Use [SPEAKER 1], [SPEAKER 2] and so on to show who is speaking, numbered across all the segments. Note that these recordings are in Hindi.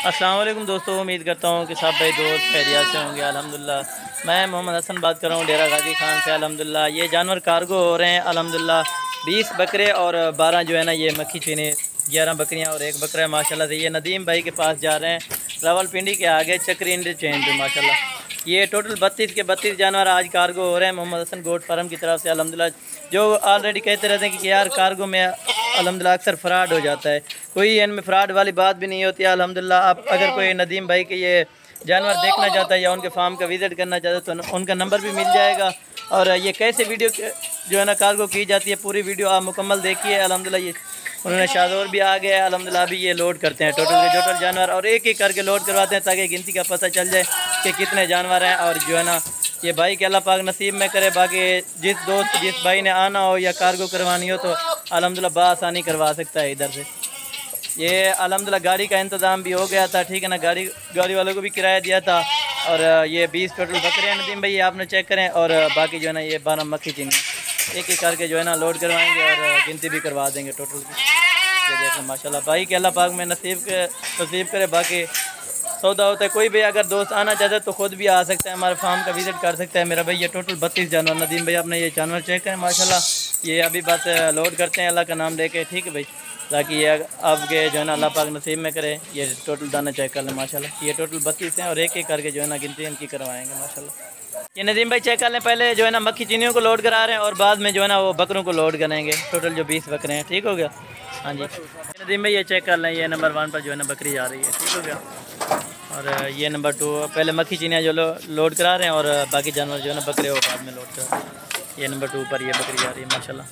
[SPEAKER 1] अस्सलाम वालेकुम दोस्तों, उम्मीद करता हूँ कि सब भाई दोस्त खैरियत से होंगे। अल्हम्दुलिल्लाह मैं मोहम्मद हसन बात कर रहा हूँ डेरा गाजी खान से। अल्हम्दुलिल्लाह ये जानवर कार्गो हो रहे हैं। अल्हम्दुलिल्लाह 20 बकरे और 12 जो है ना ये मक्खी चीनी, 11 बकरियाँ और 1 बकरा है माशाल्लाह से। ये नदीम भाई के पास जा रहे हैं, रावलपिंडी के आगे चक्री इंटरचेंज पे माशाल्लाह। ये टोटल 32 के 32 जानवर आज कार्गो हो रहे हैं मोहम्मद हसन गोट फार्म की तरफ से। अल्हम्दुलिल्लाह जो ऑलरेडी कहते रहते हैं कि यार कार्गो में अल्हम्दुलिल्लाह अक्सर फ्रॉड हो जाता है, कोई इनमें फ्रॉड वाली बात भी नहीं होती है। अल्हम्दुलिल्लाह आप अगर कोई नदीम भाई के ये जानवर देखना चाहता है या उनके फार्म का विज़िट करना चाहता है तो उनका नंबर भी मिल जाएगा। और ये कैसे वीडियो जो है ना कार्गो की जाती है, पूरी वीडियो आप मुकम्मल देखिए। अल्हम्दुलिल्लाह ये उन्होंने शादौर भी आ गया है। अल्हम्दुलिल्लाह अभी ये लोड करते हैं टोटल के टोटल जानवर और एक एक करके लोड करवाते हैं ताकि गिनती का पता चल जाए कि कितने जानवर हैं। और जो है ना ये भाई के अल्लाह पाक नसीब में करे, बाकी जिस भाई ने आना हो या कार्गो करवानी हो तो अल्हम्दुलिल्लाह बआसानी करवा सकता है इधर से। ये अल्हम्दुलिल्लाह गाड़ी का इंतज़ाम भी हो गया था, ठीक है ना, गाड़ी वालों को भी किराया दिया था। और ये 20 टोटल बकरे हैं नदीम भाई, आपने चेक करें। और बाकी जो है ना ये 12 मक्खी चीनी एक एक करके जो है ना लोड करवाएंगे और गिनती भी करवा देंगे टोटल की। ये देखें माशाल्लाह भाई के अल्लाह पाक में नसीब करे। बाकी सौदा होता है, कोई भी अगर दोस्त आना चाहता है तो ख़ुद भी आ सकता है, हमारे फार्म का विज़िट कर सकता है मेरा भाई। ये टोटल 32 जानवर नदीम भाई आपने ये जानवर चेक करें माशाल्लाह। ये अभी बस लोड करते हैं अल्लाह का नाम लेके, ठीक है भाई, ताकि ये आपके जो है ना अल्लाह पाक नसीब में करे। ये टोटल दाना चेक कर लें माशाल्लाह। ये टोटल 32 हैं और एक एक करके जो है ना गिनती इनकी करवाएंगे माशाल्लाह। ये नदीम भाई चेक कर लें, पहले जो है ना मक्खी चीनियों को लोड करा रहे हैं और बाद में जो है ना वो बकरों को लोड करेंगे। टोटल जो 20 बकरे हैं, ठीक हो गया। हाँ जी नदीम भाई ये चेक कर लें, ये नंबर 1 पर जो है ना बकरी जा रही है, ठीक हो गया। और ये नंबर 2 पहले मक्खी चीनियाँ जो लोड करा रहे हैं और बाकी जानवर जो है ना बकरे वो बाद में लोड करा रहे हैं। ये नंबर 2 पर ये बकरी जा रही है माशाल्लाह।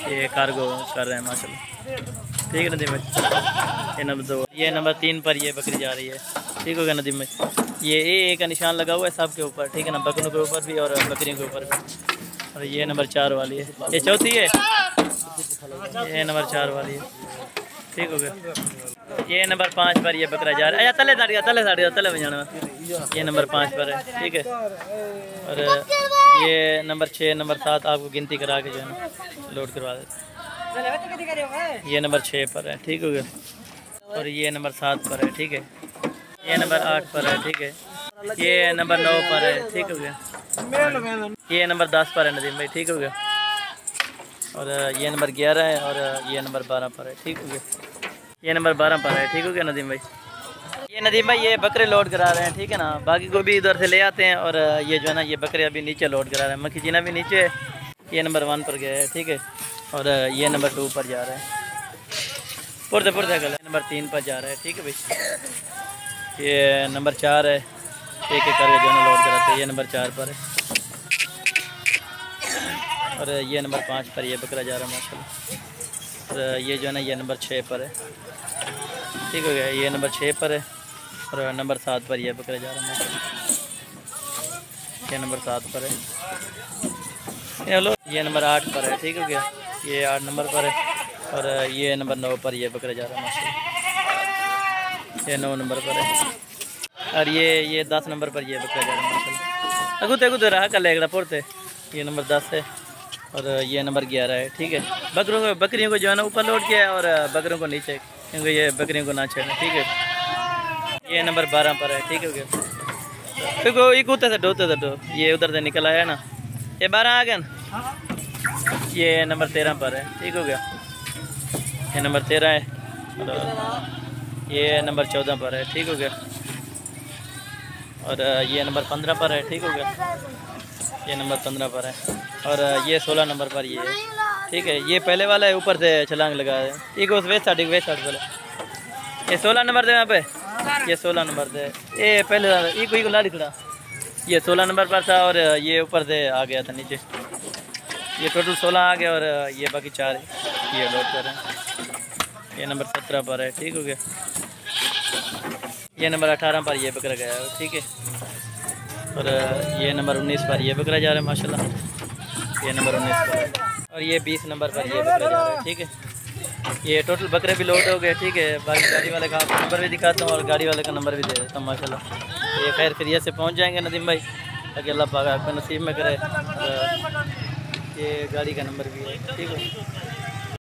[SPEAKER 1] ये कार्गो कर रहे हैं माशाल्लाह, ठीक है नदीम भाई। ये नंबर 2, ये नंबर 3 पर ये बकरी जा रही है, ठीक हो गया नदीम भाई। ये ए का निशान लगा हुआ है सब के ऊपर, ठीक है ना, बकरों के ऊपर भी और बकरियों के ऊपर भी। और ये नंबर 4 वाली है, ये चौथी है, ये नंबर 4 वाली है, ठीक हो गया। ये नंबर 5 पर ये बकरा जा रहा है, तले तले बजाना। ये नंबर 5 पर है, ठीक है। और ये नंबर 6 नंबर 7 आपको गिनती करा के जो है ना लोड करवा देते। ये नंबर 6 पर है, ठीक हो गया। और ये नंबर 7 पर है, ठीक है। ये नंबर 8 पर है, ठीक है। ये नंबर 9 पर है, ठीक हो गया। ये नंबर 10 पर है नदीम भाई, ठीक हो गया। और ये नंबर 11 है और ये नंबर 12 पर है, ठीक हो गया। ये नंबर 12 पर है, ठीक हो गया नदीम भाई। ये नदीम भाई ये बकरे लोड करा रहे हैं, ठीक है ना, बाकी को भी इधर से ले आते हैं। और ये जो है ना ये बकरे अभी नीचे लोड करा रहे हैं, मक्खी चीना भी नीचे। ये नंबर 1 पर गया है, ठीक है। और ये नंबर 2 पर जा रहा है, पुरते गला नंबर 3 पर जा रहा है, ठीक है भाई। ये नंबर 4 है, एक एक करके जो है ना लोड कराते हैं। ये नंबर 4 पर है। और ये नंबर 5 पर ये बकरा जा रहा है माशाल्लाह। और ये जो है ना ये नंबर 6 पर है, ठीक हो गया। ये नंबर 6 पर है और नंबर 7 पर ये बकरा जा रहा है माशाल्लाह। ये नंबर 7 पर है, हेलो। ये नंबर 8 पर है, ठीक हो गया। ये 8 नंबर पर है। और ये नंबर 9 पर ये बकरा जा रहा है माशाल्लाह। ये 9 नंबर पर है। और ये 10 नंबर पर ये बकरा जा रहा है माशाल्लाह। अगुते रहा कर लेगा पुरते। ये नंबर 10 है और ये नंबर 11 है, ठीक है। बकरियों को जो है ना ऊपर लोड किया है और बकरों को नीचे, क्योंकि ये बकरियों को ना छेड़ना, ठीक है। ये नंबर 12 पर है, ठीक हो गया। देखो एक उतर से डो ये उधर से निकल आया ना, ये 12 आ गया ना। ये नंबर 13 पर है, ठीक हो गया। ये नंबर 13 है और ये नंबर 14 पर है, ठीक हो गया। और ये नंबर 15 पर है, ठीक हो गया। ये नंबर 15 पर है। और ये 16 नंबर पर ये है, ठीक है। ये पहले वाला है, ऊपर से छलांग लगा है, एक उस वेस्ट साइड पहले। ये 16 नंबर दे यहाँ पे, ये 16 नंबर दे। ये पहले एक को लाड़ी खड़ा, ये 16 नंबर पर था और ये ऊपर से आ गया था नीचे। ये टोटल 16 आ गया और ये बाकी 4 ये लोड कर रहे हैं। ये नंबर 17 पर है, ठीक हो गया। ये नंबर 18 पर ये बकरा गया है, ठीक है। और ये नंबर 19 पर ये बकरा जा रहा है माशाल्लाह। ये नंबर 19 पर है। और ये 20 नंबर पर ये बकरा जा रहा है, ठीक है। ये टोटल बकरे भी लोड हो गए, ठीक है। बाकी गाड़ी वाले का नंबर भी दिखाता हूँ और गाड़ी वाले का नंबर भी दे देता हूँ माशाल्लाह। ये खैर खैरियत से पहुँच जाएंगे नदीम भाई, ताकि अल्लाह पाक आपको नसीब में करे। और ये गाड़ी का नंबर भी है, ठीक है।